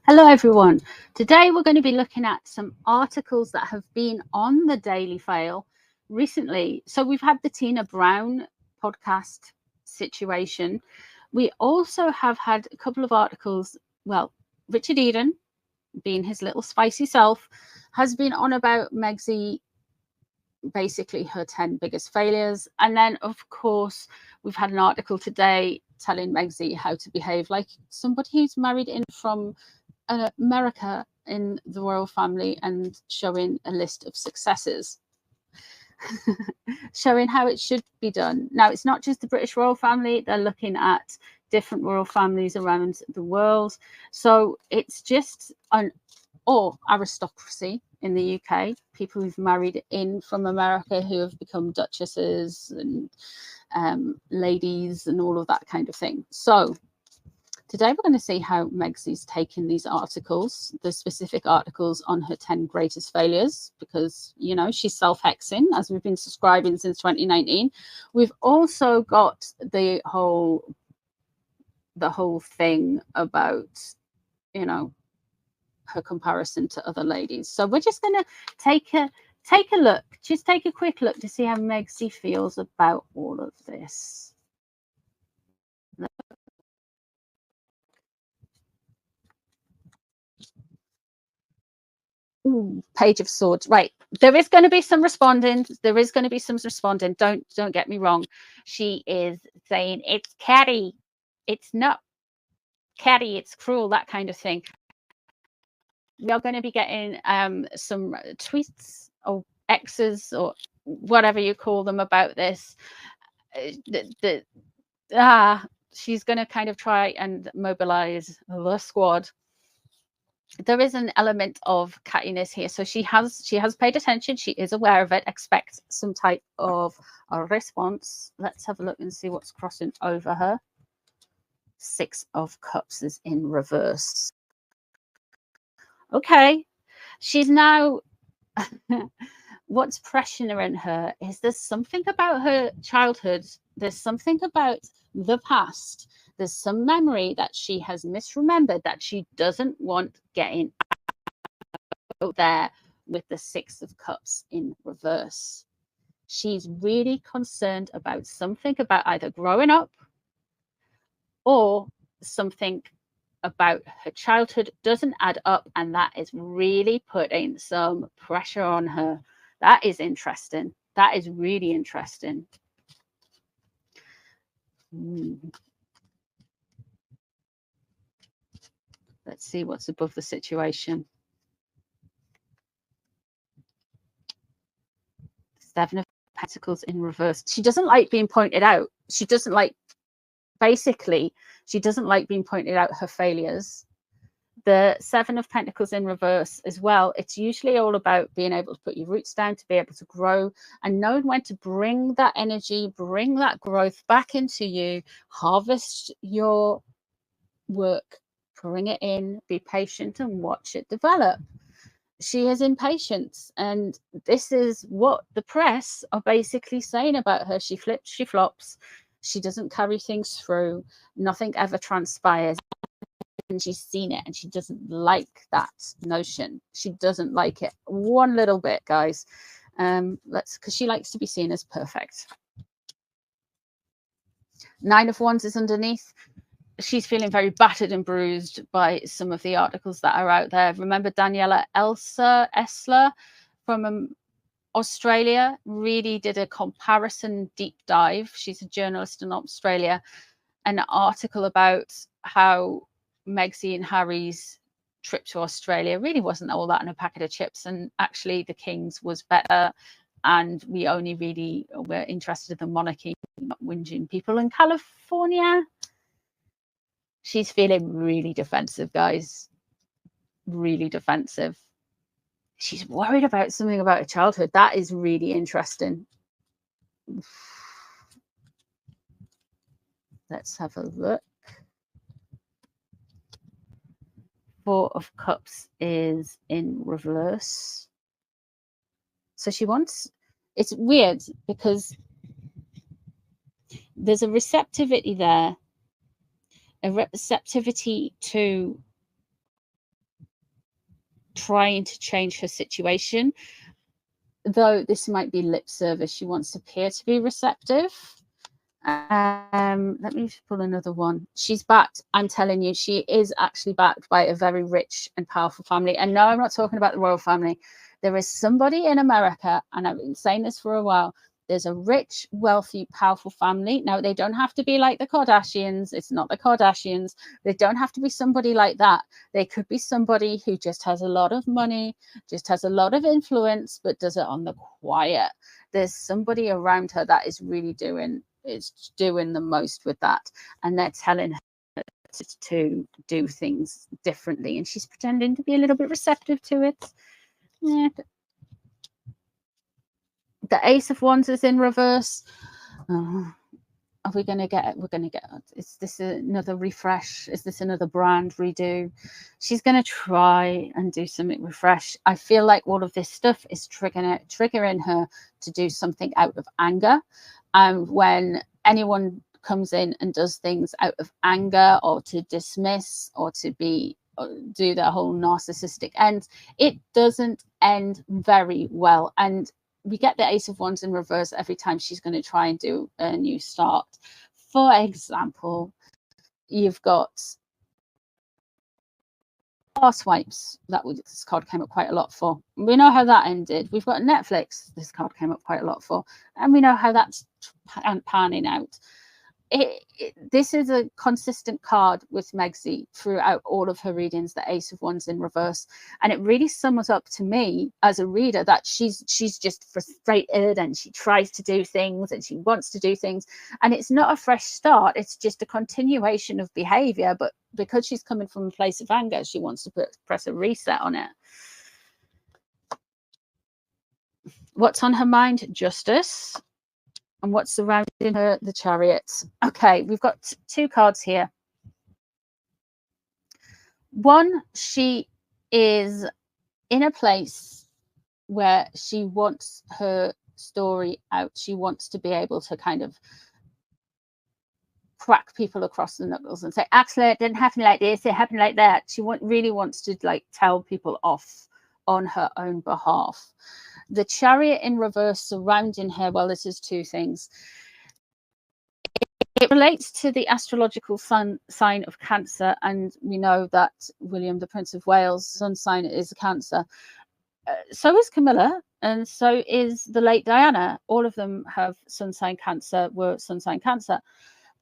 Hello everyone. Today we're going to be looking at some articles that have been on the Daily Fail recently. So we've had the Tina Brown podcast situation. We also have had a couple of articles. Well, Richard Eden, being his little spicy self, has been on about Megsy, basically her 10 biggest failures. And then, of course, we've had an article today telling Megsy how to behave like somebody who's married in from America in the royal family and showing a list of successes. Showing how it should be done. Now, it's not just the British royal family, they're looking at different royal families around the world. So it's just or aristocracy in the UK, people who've married in from America who have become duchesses and ladies and all of that kind of thing. So today we're going to see how Megsy's taken these articles, the specific articles on her 10 greatest failures, because, you know, she's self-hexing, as we've been subscribing since 2019. We've also got the whole thing about, you know, her comparison to other ladies. So we're just going to take a look, just take a quick look to see how Megsy feels about all of this. Ooh, Page of Swords. Right. There is going to be some responding. Don't get me wrong. She is saying it's catty. It's not catty. It's cruel. That kind of thing. We are going to be getting some tweets or X's or whatever you call them about this. She's going to kind of try and mobilize the squad. There is an element of cattiness here, so she has paid attention. She is aware of it. Expect some type of a response. Let's have a look and see what's crossing over her. 6 of Cups is in reverse. Okay, she's now what's pressuring her is there's something about her childhood, there's something about the past, there's some memory that she has misremembered that she doesn't want getting out there with the 6 of Cups in reverse. She's really concerned about something about either growing up or something about her childhood doesn't add up, and that is really putting some pressure on her. That is interesting. That is really interesting. Let's see what's above the situation. 7 of Pentacles in reverse. She doesn't like being pointed out. She doesn't like being pointed out her failures. The 7 of Pentacles in reverse as well, it's usually all about being able to put your roots down, to be able to grow, and knowing when to bring that energy, bring that growth back into you, harvest your work, bring it in, be patient and watch it develop. She is impatient, and this is what the press are basically saying about her. She flips, she flops, she doesn't carry things through, nothing ever transpires. And she's seen it and she doesn't like that notion. She doesn't like it one little bit, guys. Because she likes to be seen as perfect. 9 of Wands is underneath. She's feeling very battered and bruised by some of the articles that are out there. Remember Daniela Essler from Australia really did a comparison deep dive. She's a journalist in Australia. An article about how Megsy and Harry's trip to Australia really wasn't all that in a packet of chips, and actually the King's was better, and we only really were interested in the monarchy, not whinging people in California. She's feeling really defensive, guys. Really defensive. She's worried about something about her childhood. That is really interesting. Let's have a look. 4 of Cups is in reverse. So she wants, it's weird because there's a receptivity there, a receptivity to trying to change her situation, though this might be lip service. She wants to appear to be receptive. Let me pull another one. She's backed. I'm telling you, she is actually backed by a very rich and powerful family. And no, I'm not talking about the royal family. There is somebody in America, and I've been saying this for a while. There's a rich, wealthy, powerful family. Now, they don't have to be like the Kardashians. It's not the Kardashians. They don't have to be somebody like that. They could be somebody who just has a lot of money, just has a lot of influence, but does it on the quiet. There's somebody around her that is really doing the most with that, and they're telling her to do things differently, and she's pretending to be a little bit receptive to it. Yeah. The Ace of Wands is in reverse. Are we going to get is this another refresh? Is this another brand redo? She's going to try and do something refresh. I feel like all of this stuff is triggering her to do something out of anger. And when anyone comes in and does things out of anger, or to dismiss, or to do their whole narcissistic end, it doesn't end very well. And we get the Ace of Wands in reverse every time she's going to try and do a new start. For example, you've got swipes. This card came up quite a lot for. We know how that ended. We've got Netflix. This card came up quite a lot for, and we know how that's panning out. This is a consistent card with Megsy throughout all of her readings, the Ace of Wands in reverse, and it really sums up to me as a reader that she's just frustrated, and she tries to do things, and she wants to do things, and it's not a fresh start. It's just a continuation of behavior, but because she's coming from a place of anger, she wants to press a reset on it. What's on her mind? Justice. And what's surrounding her? The Chariot. Okay, we've got two cards here. One, she is in a place where she wants her story out. She wants to be able to kind of crack people across the knuckles and say, actually, it didn't happen like this, it happened like that. She really wants to like tell people off on her own behalf. The Chariot in reverse surrounding her, well, this is two things. It relates to the astrological sun sign of Cancer, and we know that William, the Prince of Wales, sun sign is Cancer. So is Camilla, and so is the late Diana. All of them have sun sign Cancer, were sun sign Cancer.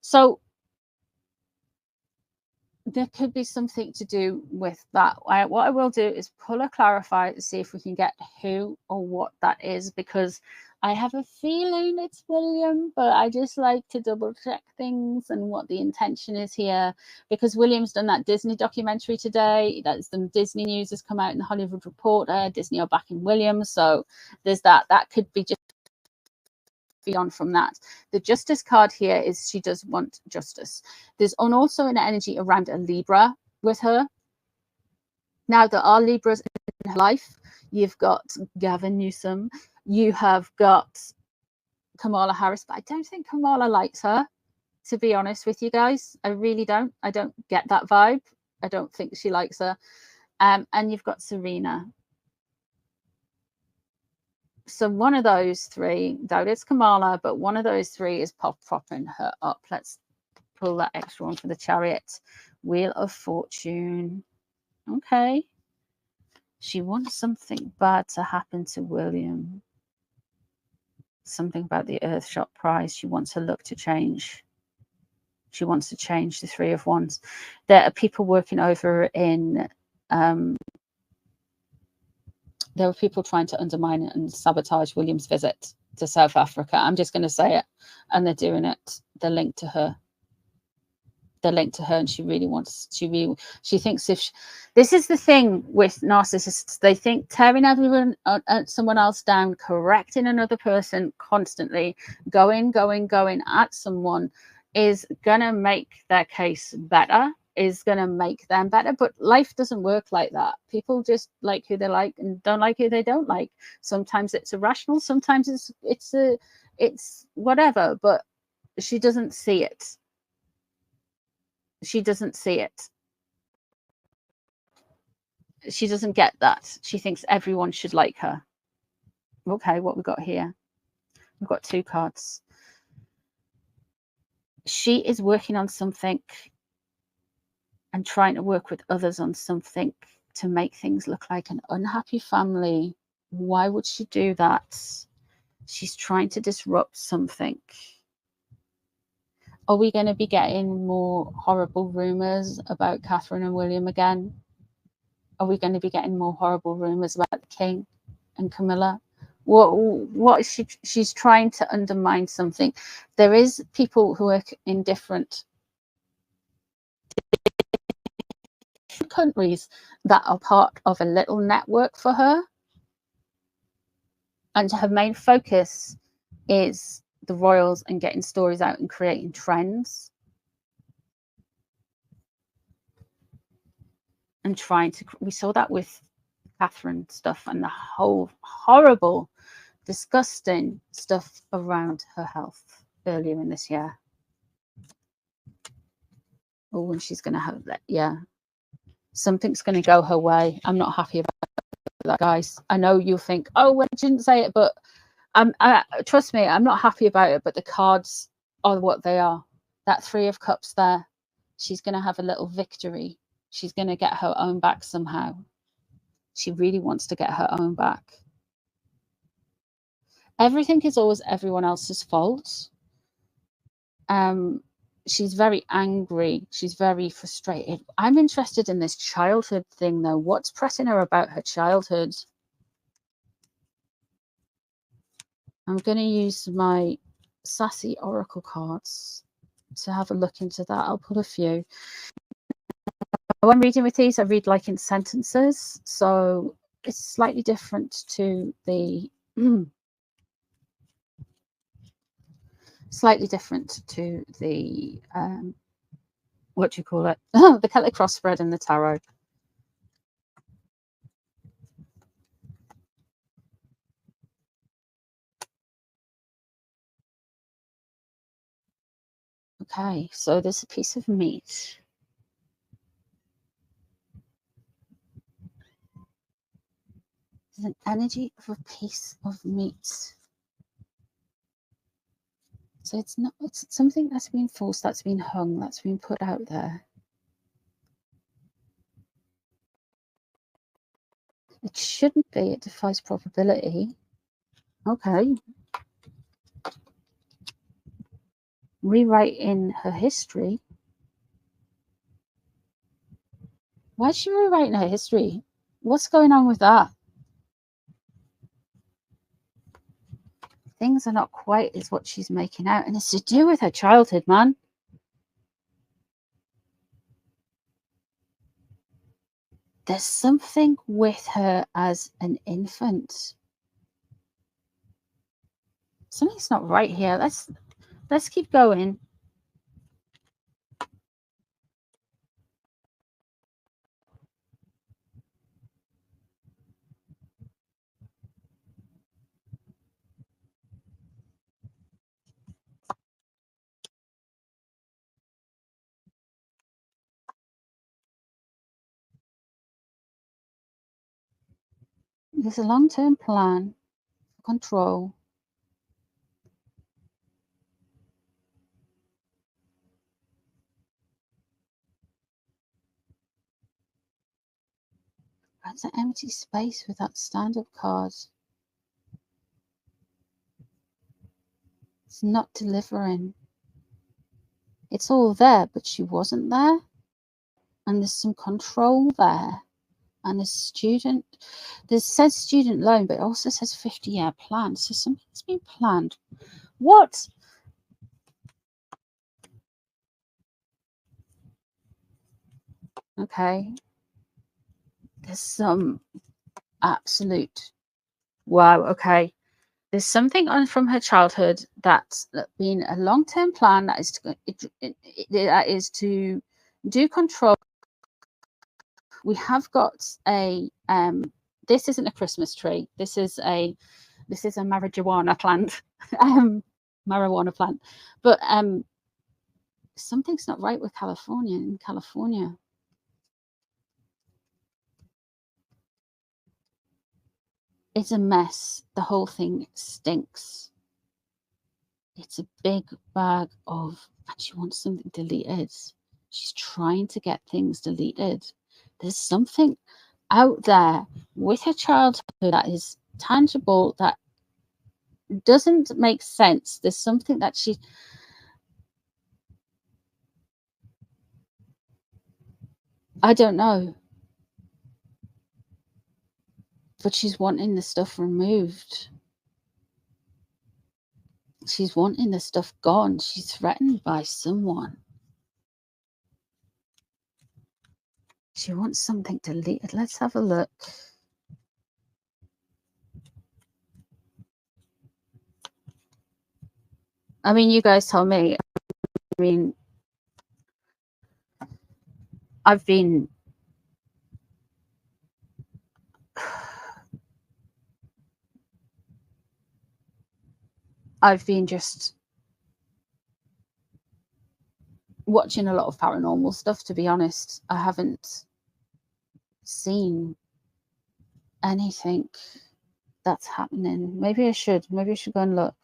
So there could be something to do with that. What I will do is pull a clarify to see if we can get who or what that is, because I have a feeling it's William, but I just like to double check things and what the intention is here, because William's done that Disney documentary today. That's the Disney news has come out in the Hollywood Reporter. Disney are backing William, so there's that. That could be just beyond from that. The Justice card here is she does want justice. There's also an energy around a Libra with her. Now, there are Libras in her life. You've got Gavin Newsom. You have got Kamala Harris, but I don't think Kamala likes her, to be honest with you guys. I really don't. I don't get that vibe. I don't think she likes her. And you've got Serena. So one of those three, doubt it's Kamala, but one of those three is propping her up. Let's pull that extra one for the Chariot. Wheel of Fortune. Okay. She wants something bad to happen to William. Something about the Earthshot prize. She wants her luck to change. She wants to change the Three of Wands. There are people working over in there were people trying to undermine and sabotage William's visit to South Africa. I'm just going to say it. And they're doing it. They're linked to her. They're linked to her, and she really wants, she thinks if this is the thing with narcissists, they think tearing everyone, someone else down, correcting another person constantly, going at someone is going to make their case better, is going to make them better. But life doesn't work like that. People just like who they like and don't like who they don't like. Sometimes it's irrational, sometimes it's whatever, but she doesn't see it. She doesn't see it. She doesn't get that. She thinks everyone should like her. Okay, what we got here? We've got 2 cards. She is working on something and trying to work with others on something to make things look like an unhappy family. Why would she do that? She's trying to disrupt something. Are we going to be getting more horrible rumors about Catherine and William again? Are we going to be getting more horrible rumors about the king and Camilla? What is she's trying to undermine something. There is people who are in different countries that are part of a little network for her, and her main focus is the royals and getting stories out and creating trends and trying to, we saw that with Catherine stuff and the whole horrible, disgusting stuff around her health earlier in this year. Oh, and she's going to have that. Yeah, something's going to go her way. I'm not happy about that, guys. I know you'll think, oh, well, I didn't say it, but trust me, I'm not happy about it. But the cards are what they are. That 3 of Cups there, she's going to have a little victory. She's going to get her own back somehow. She really wants to get her own back. Everything is always everyone else's fault. She's very angry. She's very frustrated. I'm interested in this childhood thing, though. What's pressing her about her childhood? I'm going to use my sassy oracle cards to have a look into that. I'll pull a few. When reading with these, I read like in sentences, so it's slightly different to the what do you call it? The Celtic cross spread and the tarot. Okay, so there's a piece of meat. There's an energy of a piece of meat. So it's not, it's something that's been forced, that's been hung, that's been put out there. It shouldn't be, it defies probability. Okay. Rewriting her history. Why is she rewriting her history? What's going on with that? Things are not quite as what she's making out, and it's to do with her childhood, man. There's something with her as an infant. Something's not right here. Let's keep going. There's a long-term plan for control. That's an empty space with that stand-up card. It's not delivering. It's all there, but she wasn't there. And there's some control there. And the student, this says student loan, but it also says 50-year plan. So something's been planned. What? Okay. There's some absolute, wow, okay. There's something on from her childhood that's been a long-term plan that is to do control. We have got a this isn't a Christmas tree. This is a marijuana plant. Marijuana plant. But something's not right with California. In California, It's a mess. The whole thing stinks. It's a big bag of, and she wants something deleted. She's trying to get things deleted. There's something out there with her childhood that is tangible, that doesn't make sense. There's something that I don't know, but she's wanting the stuff removed. She's wanting the stuff gone. She's threatened by someone. She wants something deleted. Let's have a look. I mean, you guys tell me. I mean, I've been just watching a lot of paranormal stuff, to be honest. I haven't seen anything that's happening. Maybe I should go and look.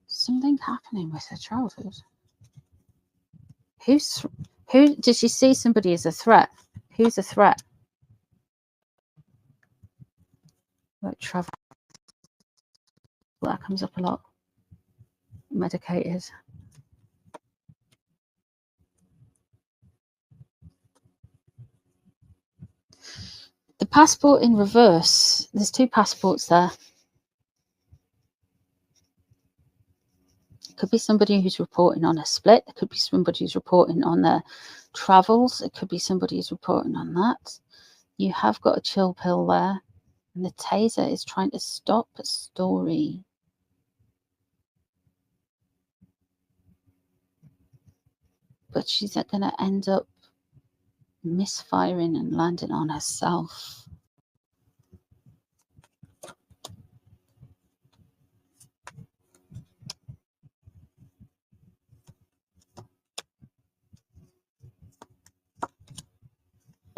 Something happening with her childhood. Who did she see somebody as a threat? Who's a threat? Like travel. That comes up a lot. Medicated. The passport in reverse. There's two passports there. It could be somebody who's reporting on a split. It could be somebody who's reporting on their travels. It could be somebody who's reporting on that. You have got a chill pill there. And the taser is trying to stop a story. But she's going to end up misfiring and landing on herself.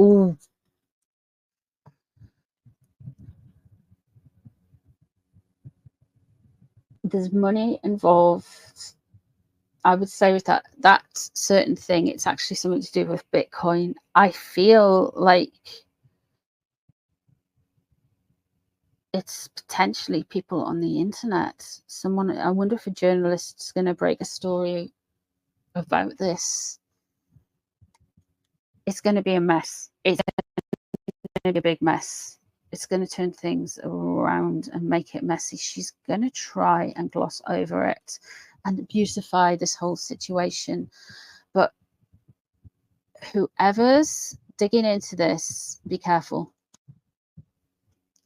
Ooh. There's money involved. I would say with that certain thing, it's actually something to do with Bitcoin. I feel like it's potentially people on the internet. Someone, I wonder if a journalist is going to break a story about this. It's going to be a mess. It's going to be a big mess. It's going to turn things around and make it messy. She's going to try and gloss over it and beautify this whole situation. But whoever's digging into this, be careful.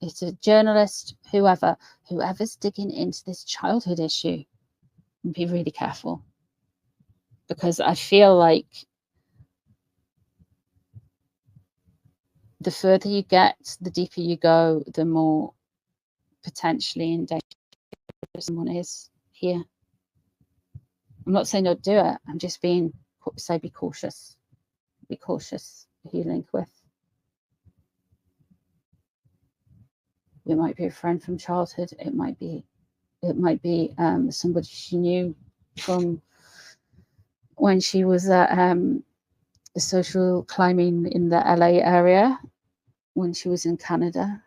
It's a journalist, whoever's digging into this childhood issue, be really careful. Because I feel like the further you get, the deeper you go, the more potentially in danger someone is here. I'm not saying don't do it. I'm just be cautious. Be cautious who you link with. It might be a friend from childhood. It might be somebody she knew from when she was at social climbing in the LA area, when she was in Canada.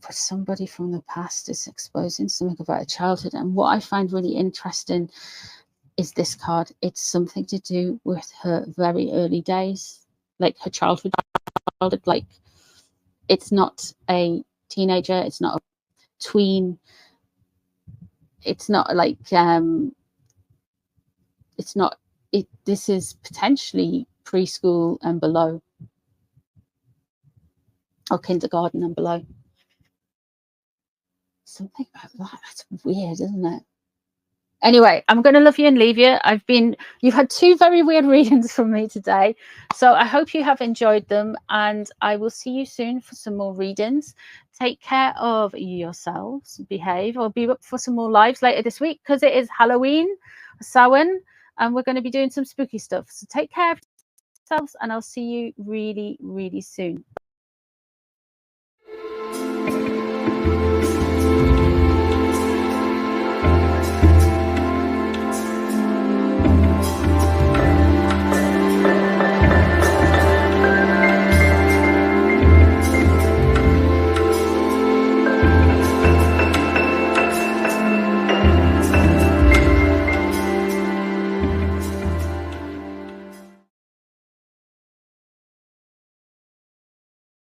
But somebody from the past is exposing something about her childhood. And what I find really interesting is this card. It's something to do with her very early days, like her childhood. Like, it's not a teenager, it's not a tween, it's not like this is potentially preschool and below, or kindergarten and below. Something about that. That's weird, isn't it? Anyway, I'm going to love you and leave you. You've had two very weird readings from me today. So I hope you have enjoyed them, and I will see you soon for some more readings. Take care of yourselves, behave, or be up for some more lives later this week because it is Halloween. Samhain, and we're going to be doing some spooky stuff. So take care of yourselves, and I'll see you really, really soon.